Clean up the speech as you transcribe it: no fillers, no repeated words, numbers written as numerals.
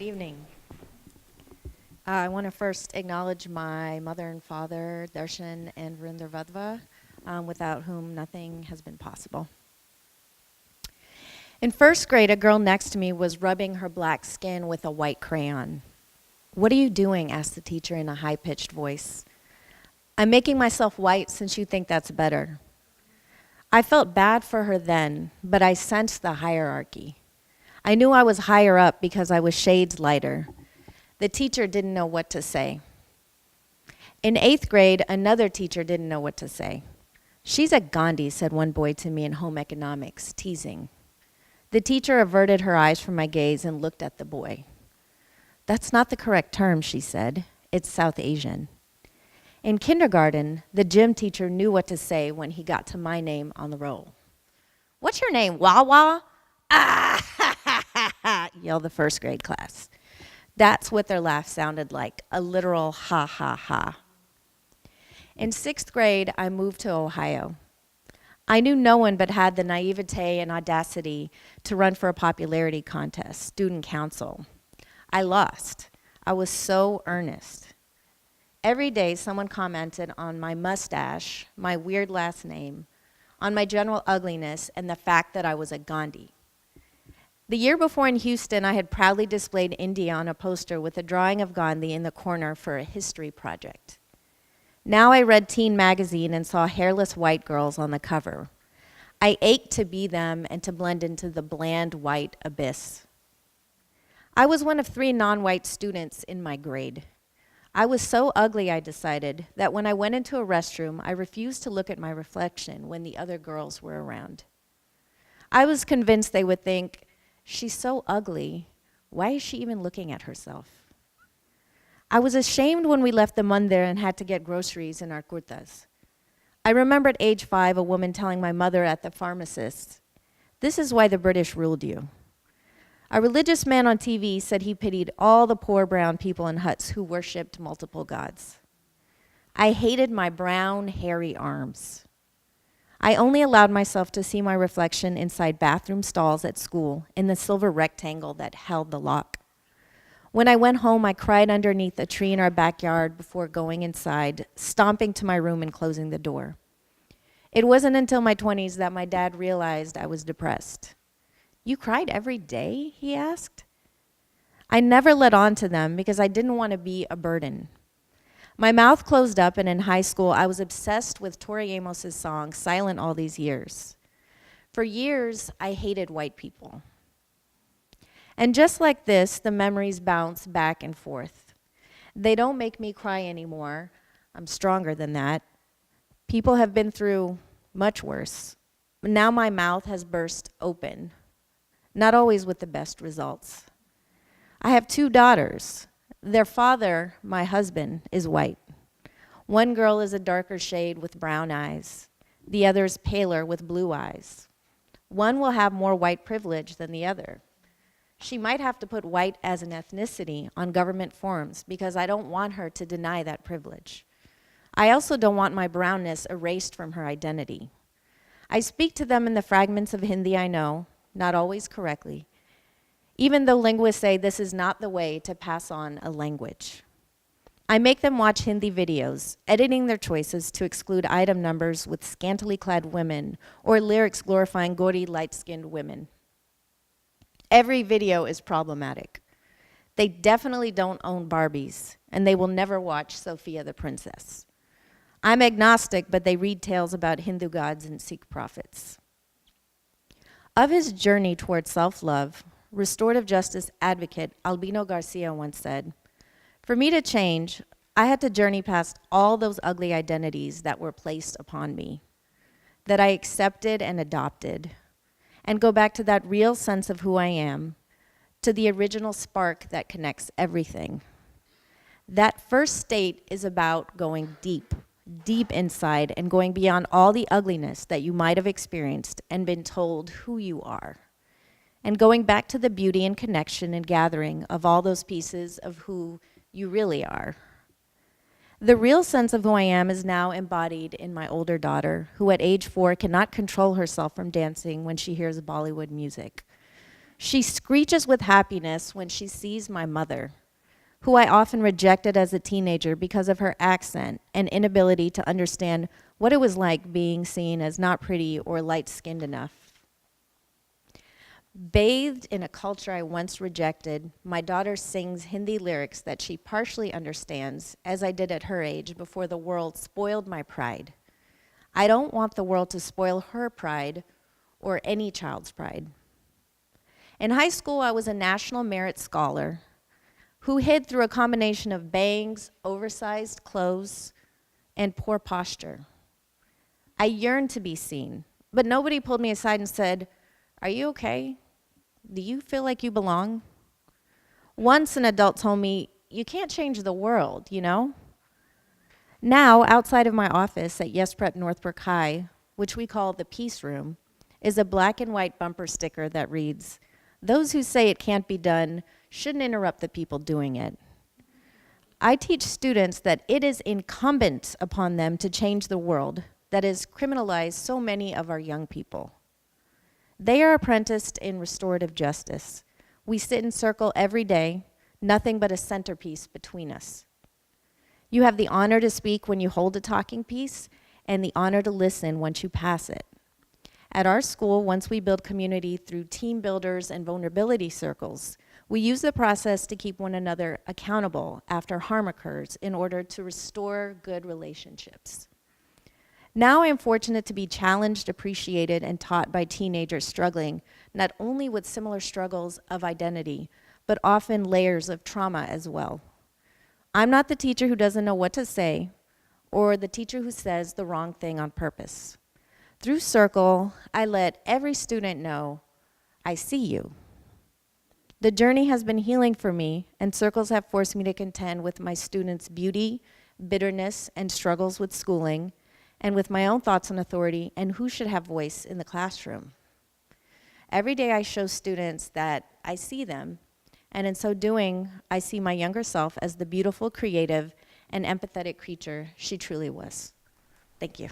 evening. I want to first acknowledge my mother and father, Darshan and Anita Wadhwa, without whom nothing has been possible. In first grade, a girl next to me was rubbing her black skin with a white crayon. "What are you doing?" asked the teacher in a high-pitched voice. "I'm making myself white since you think that's better." I felt bad for her then, but I sensed the hierarchy. I knew I was higher up because I was shades lighter. The teacher didn't know what to say. In 8th grade, another teacher didn't know what to say. "She's a Gandhi," said one boy to me in home economics, teasing. The teacher averted her eyes from my gaze and looked at the boy. "That's not the correct term," she said. "It's South Asian." In kindergarten, the gym teacher knew what to say when he got to my name on the roll. "What's your name, Wawa?" "Ah, ha, ha, ha, ha," yelled the first grade class. That's what their laugh sounded like, a literal ha, ha, ha. In 6th grade, I moved to Ohio. I knew no one but had the naivete and audacity to run for a popularity contest, student council. I lost. I was so earnest. Every day, someone commented on my mustache, my weird last name, on my general ugliness, and the fact that I was a Gandhi. The year before in Houston, I had proudly displayed India on a poster with a drawing of Gandhi in the corner for a history project. Now I read Teen magazine and saw hairless white girls on the cover. I ached to be them and to blend into the bland white abyss. I was one of 3 non-white students in my grade. I was so ugly, I decided, that when I went into a restroom, I refused to look at my reflection when the other girls were around. I was convinced they would think, "She's so ugly. Why is she even looking at herself?" I was ashamed when we left the mandir and had to get groceries in our kurtas. I remember at age 5 a woman telling my mother at the pharmacist, "This is why the British ruled you." A religious man on TV said he pitied all the poor brown people in huts who worshipped multiple gods. I hated my brown, hairy arms. I only allowed myself to see my reflection inside bathroom stalls at school in the silver rectangle that held the lock. When I went home, I cried underneath a tree in our backyard before going inside, stomping to my room and closing the door. It wasn't until my 20s that my dad realized I was depressed. "You cried every day?" he asked. I never let on to them because I didn't want to be a burden. My mouth closed up, and in high school, I was obsessed with Tori Amos's song, Silent All These Years. For years, I hated white people. And just like this, the memories bounce back and forth. They don't make me cry anymore. I'm stronger than that. People have been through much worse. Now my mouth has burst open, not always with the best results. I have 2 daughters. Their father, my husband, is white. One girl is a darker shade with brown eyes. The other is paler with blue eyes. One will have more white privilege than the other. She might have to put white as an ethnicity on government forms because I don't want her to deny that privilege. I also don't want my brownness erased from her identity. I speak to them in the fragments of Hindi I know, not always correctly, even though linguists say this is not the way to pass on a language. I make them watch Hindi videos, editing their choices to exclude item numbers with scantily clad women or lyrics glorifying gori, light-skinned women. Every video is problematic. They definitely don't own Barbies, and they will never watch Sophia the Princess. I'm agnostic, but they read tales about Hindu gods and Sikh prophets. Of his journey toward self-love, restorative justice advocate Albino Garcia once said, "For me to change, I had to journey past all those ugly identities that were placed upon me, that I accepted and adopted, and go back to that real sense of who I am, to the original spark that connects everything. That first state is about going deep, deep inside and going beyond all the ugliness that you might have experienced and been told who you are, and going back to the beauty and connection and gathering of all those pieces of who you really are. The real sense of who I am is now embodied in my older daughter, who at age 4 cannot control herself from dancing when she hears Bollywood music. She screeches with happiness when she sees my mother, who I often rejected as a teenager because of her accent and inability to understand what it was like being seen as not pretty or light-skinned enough. Bathed in a culture I once rejected, my daughter sings Hindi lyrics that she partially understands, as I did at her age before the world spoiled my pride. I don't want the world to spoil her pride or any child's pride. In high school, I was a National Merit Scholar who hid through a combination of bangs, oversized clothes, and poor posture. I yearned to be seen, but nobody pulled me aside and said, "Are you okay? Do you feel like you belong?" Once an adult told me, "You can't change the world, you know?" Now, outside of my office at Yes Prep Northbrook High, which we call the Peace Room, is a black and white bumper sticker that reads, "Those who say it can't be done shouldn't interrupt the people doing it." I teach students that it is incumbent upon them to change the world that has criminalized so many of our young people. They are apprenticed in restorative justice. We sit in circle every day, nothing but a centerpiece between us. You have the honor to speak when you hold a talking piece and the honor to listen once you pass it. At our school, once we build community through team builders and vulnerability circles, we use the process to keep one another accountable after harm occurs in order to restore good relationships. Now I am fortunate to be challenged, appreciated, and taught by teenagers struggling not only with similar struggles of identity, but often layers of trauma as well. I'm not the teacher who doesn't know what to say, or the teacher who says the wrong thing on purpose. Through Circle, I let every student know, I see you. The journey has been healing for me, and circles have forced me to contend with my students' beauty, bitterness, and struggles with schooling, and with my own thoughts on authority and who should have voice in the classroom. Every day I show students that I see them, and in so doing, I see my younger self as the beautiful, creative, and empathetic creature she truly was. Thank you.